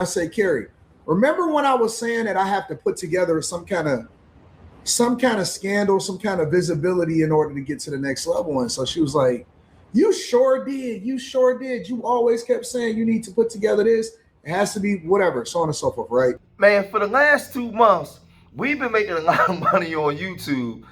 I say, Carrie, remember when I was saying that I have to put together some kind of scandal, some kind of visibility in order to get to the next level? And so she was like, you sure did. You sure did. You always kept saying you need to put together this. It has to be whatever, so on and so forth, right? Man, for the last 2 months, we've been making a lot of money on YouTube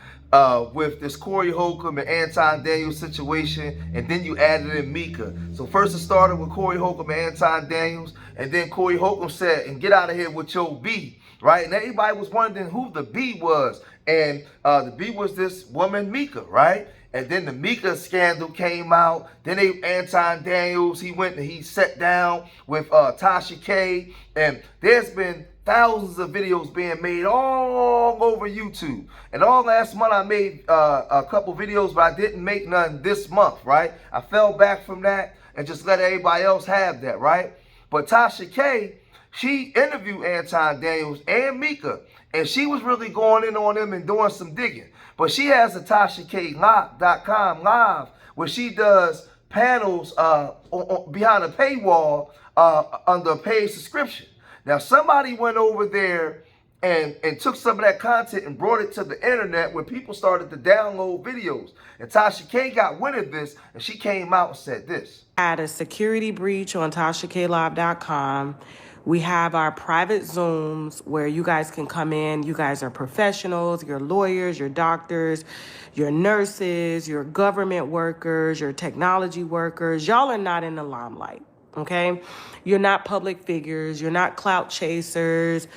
with this Corey Holcomb and Anton Daniels situation, and then you added in Mika. So first it started with Corey Holcomb and Anton Daniels, and then Corey Holcomb said, and get out of here with your B, right? And everybody was wondering who the B was, and the B was this woman, Mika, right? And then the Mika scandal came out. Then Anton Daniels, he went and he sat down with Tasha K. And there's been thousands of videos being made all over YouTube. And all last month I made a couple videos, but I didn't make none this month, right? I fell back from that and just let everybody else have that, right? But Tasha K, she interviewed Anton Daniels and Mika, and she was really going in on them and doing some digging. But she has a TashaK.com live where she does panels behind a paywall under a paid subscription. Now, somebody went over there and took some of that content and brought it to the internet where people started to download videos. And Tasha K got wind of this, and she came out and said this. Had a security breach on TashaKLive.com. We have our private Zooms where you guys can come in. You guys are professionals, you're lawyers, you're doctors, you're nurses, you're government workers, you're technology workers. Y'all are not in the limelight, okay? You're not public figures. You're not clout chasers.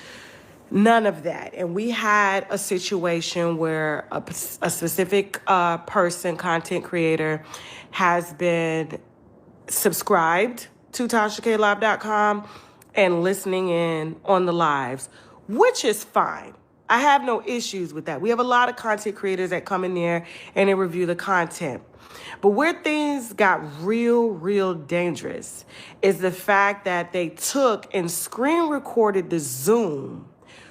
None of that. And we had a situation where a specific person, content creator, has been subscribed to TashaKLive.com and listening in on the lives, which is fine. I have no issues with that. We have a lot of content creators that come in there and they review the content. But where things got real dangerous is the fact that they took and screen recorded the Zoom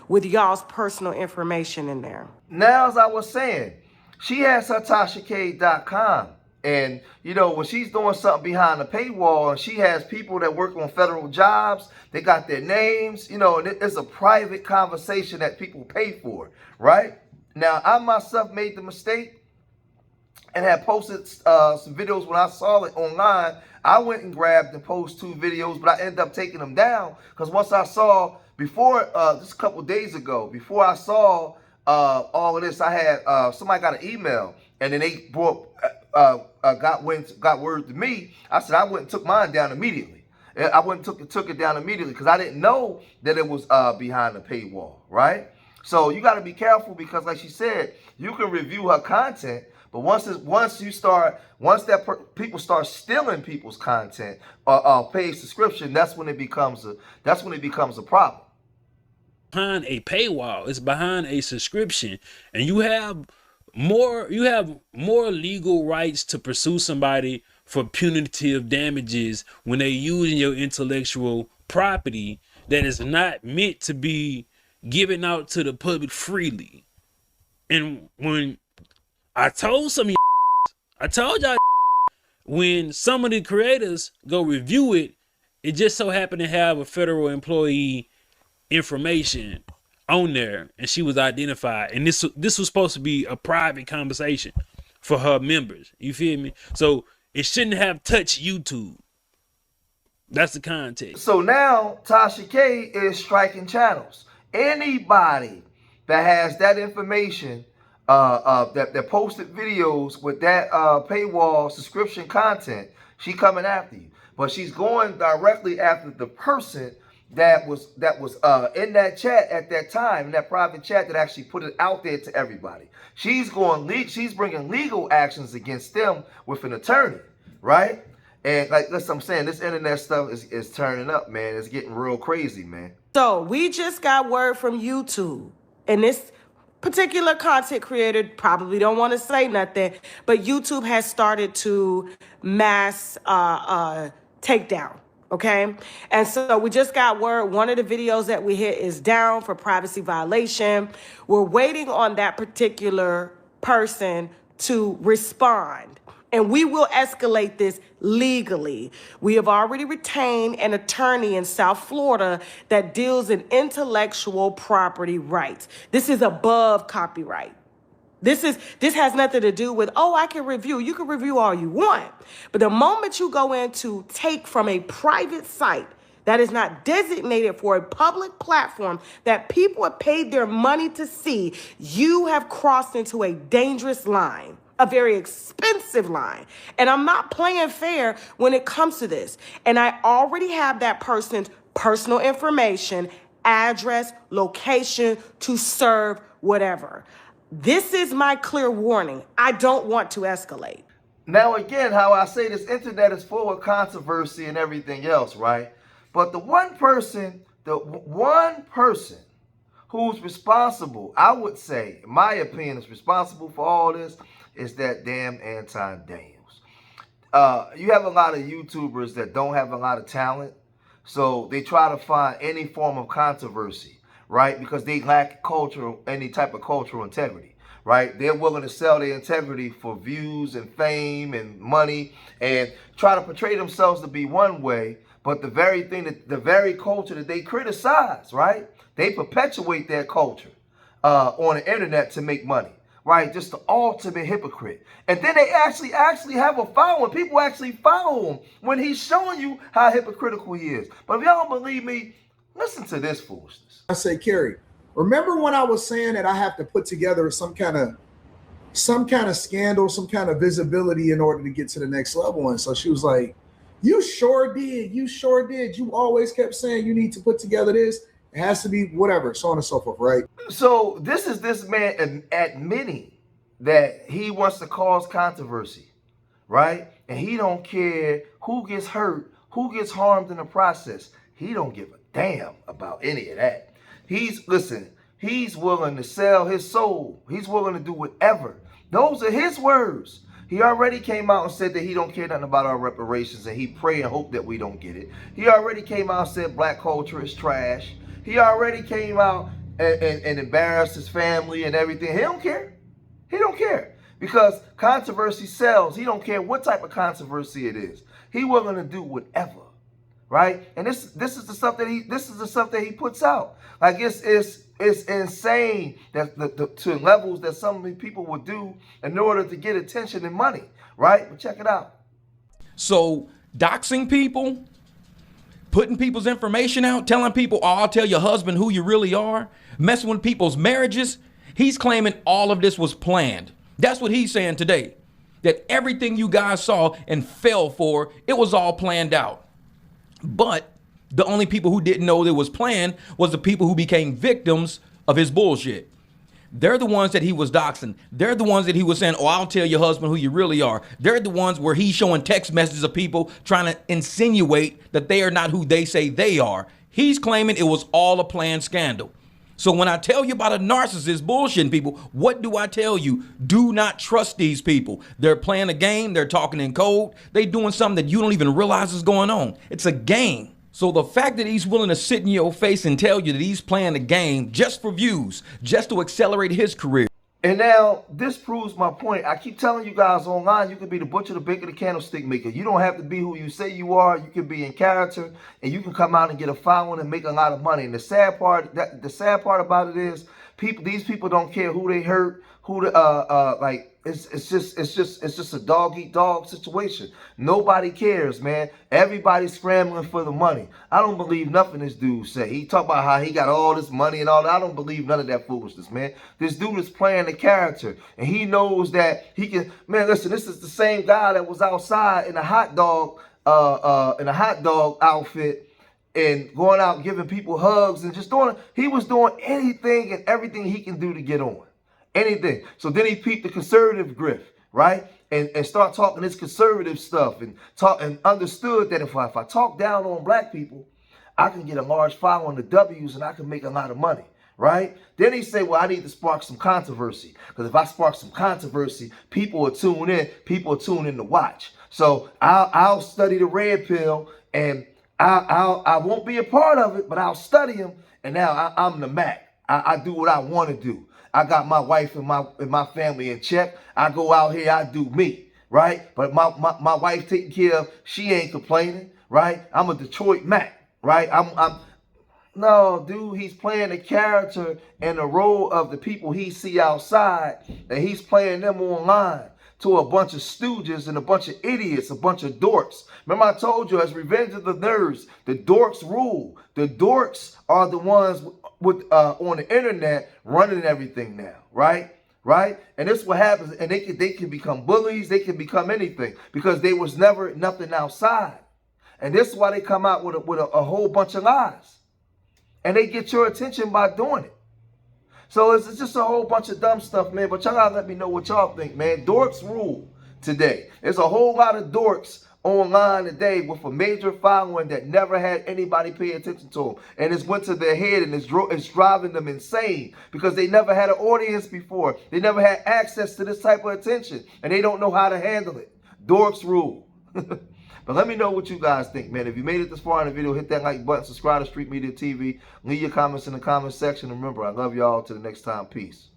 with y'all's personal information in there. Now, as I was saying, she has her TashaK.com. And, you know, when she's doing something behind the paywall and she has people that work on federal jobs, they got their names, you know, and it's a private conversation that people pay for, right? Now, I myself made the mistake and had posted some videos when I saw it online. I went and grabbed and posted 2 videos, but I ended up taking them down because once I saw, before, just a couple days ago, before I saw all of this, I had, somebody got an email and then they brought, got word to me. I said I went and took mine down immediately. I went and took it down immediately because I didn't know that it was behind the paywall, right? So you got to be careful because, like she said, you can review her content, but once people start stealing people's content or paid subscription, that's when it becomes a problem. Behind a paywall, it's behind a subscription, and you have more legal rights to pursue somebody for punitive damages when they using your intellectual property that is not meant to be given out to the public freely. And when I told y'all when some of the creators go review it, it just so happened to have a federal employee information on there, and she was identified, and this was supposed to be a private conversation for her members. You feel me? So it shouldn't have touched YouTube. That's the context. So now Tasha K is striking channels. Anybody that has that information, that posted videos with that paywall subscription content, she coming after you. But she's going directly after the person that was in that chat at that time, in that private chat that actually put it out there to everybody. She's bringing legal actions against them with an attorney, right? And like I'm saying, this internet stuff is turning up, man. It's getting real crazy, man. So we just got word from YouTube, and this particular content creator probably don't want to say nothing, but YouTube has started to mass takedown. Okay, and so we just got word one of the videos that we hit is down for privacy violation. We're waiting on that particular person to respond. And we will escalate this legally. We have already retained an attorney in South Florida that deals in intellectual property rights. This is above copyright. This has nothing to do with, oh, I can review. You can review all you want. But the moment you go in to take from a private site that is not designated for a public platform that people have paid their money to see, you have crossed into a dangerous line, a very expensive line. And I'm not playing fair when it comes to this. And I already have that person's personal information, address, location to serve whatever. This is my clear warning. I don't want to escalate. Now, again, how I say this internet is full of controversy and everything else, right? But the one person who's responsible, I would say, in my opinion, is responsible for all this is that damn Anton Daniels. You have a lot of YouTubers that don't have a lot of talent, so they try to find any form of controversy, right? Because they lack any type of cultural integrity, right? They're willing to sell their integrity for views and fame and money and try to portray themselves to be one way, but the very culture that they criticize, right? They perpetuate that culture on the internet to make money, right? Just the ultimate hypocrite. And then they actually have a following. People actually follow him when he's showing you how hypocritical he is. But if y'all don't believe me, listen to this foolishness. I say, Carrie, remember when I was saying that I have to put together some kind of scandal, some kind of visibility in order to get to the next level? And so she was like, you sure did. You sure did. You always kept saying you need to put together this. It has to be whatever, so on and so forth, right? So this is this man admitting that he wants to cause controversy, right? And he don't care who gets hurt, who gets harmed in the process. He don't give a damn about any of that. He's willing to sell his soul. He's willing to do whatever. Those are his words. He already came out and said that he don't care nothing about our reparations, and he pray and hope that we don't get it. He already came out and said black culture is trash. He already came out and embarrassed his family and everything. He don't care. He don't care. Because controversy sells. He don't care what type of controversy it is. He willing to do whatever. Right? And this is the stuff that he puts out. Like it's insane that to levels that some people would do in order to get attention and money. Right? But check it out. So doxing people, putting people's information out, telling people, oh, I'll tell your husband who you really are, messing with people's marriages. He's claiming all of this was planned. That's what he's saying today. That everything you guys saw and fell for, it was all planned out. But the only people who didn't know it was planned was the people who became victims of his bullshit. They're the ones that he was doxing. They're the ones that he was saying, oh, I'll tell your husband who you really are. They're the ones where he's showing text messages of people trying to insinuate that they are not who they say they are. He's claiming it was all a planned scandal. So when I tell you about a narcissist bullshitting people, what do I tell you? Do not trust these people. They're playing a game. They're talking in code. They're doing something that you don't even realize is going on. It's a game. So the fact that he's willing to sit in your face and tell you that he's playing a game just for views, just to accelerate his career. And now this proves my point. I keep telling you guys online, you can be the butcher, the baker, the candlestick maker. You don't have to be who you say you are. You can be in character, and you can come out and get a following and make a lot of money. And the sad part about it is, these people don't care who they hurt, it's just a dog eat dog situation. Nobody cares, man. Everybody's scrambling for the money. I don't believe nothing this dude say. He talk about how he got all this money and all that. I don't believe none of that foolishness, man. This dude is playing the character, and he knows that he can. Man, listen, this is the same guy that was outside in a hot dog outfit and going out giving people hugs and he was doing anything and everything he can do to get on. Anything. So then he peeped the conservative grift, right? And start talking this conservative stuff and understood that if I talk down on black people, I can get a large following of W's and I can make a lot of money, right? Then he said, well, I need to spark some controversy, because if I spark some controversy, people will tune in. People will tune in to watch. So I'll study the red pill, and I won't be a part of it, but I'll study him. And now I'm the Mac. I do what I want to do. I got my wife and my family in check. I go out here, I do me. right? But my wife taking care of, she ain't complaining, right? I'm a Detroit Mac, right? No, dude, he's playing a character and the role of the people he see outside, and he's playing them online to a bunch of stooges and a bunch of idiots, a bunch of dorks. Remember I told you, as Revenge of the Nerds, the dorks rule. The dorks are the ones with on the internet running everything now, right? Right? And this is what happens, and they can become bullies, they can become anything, because they was never nothing outside. And this is why they come out with a whole bunch of lies. And they get your attention by doing it. So it's just a whole bunch of dumb stuff, man. But y'all gotta let me know what y'all think, man. Dorks rule today. There's a whole lot of dorks online today with a major following that never had anybody pay attention to them. And it's went to their head, and it's driving them insane because they never had an audience before. They never had access to this type of attention, and they don't know how to handle it. Dorks rule. But let me know what you guys think, man. If you made it this far in the video, hit that like button, subscribe to Street Media TV, leave your comments in the comment section. And remember, I love y'all. Till the next time. Peace.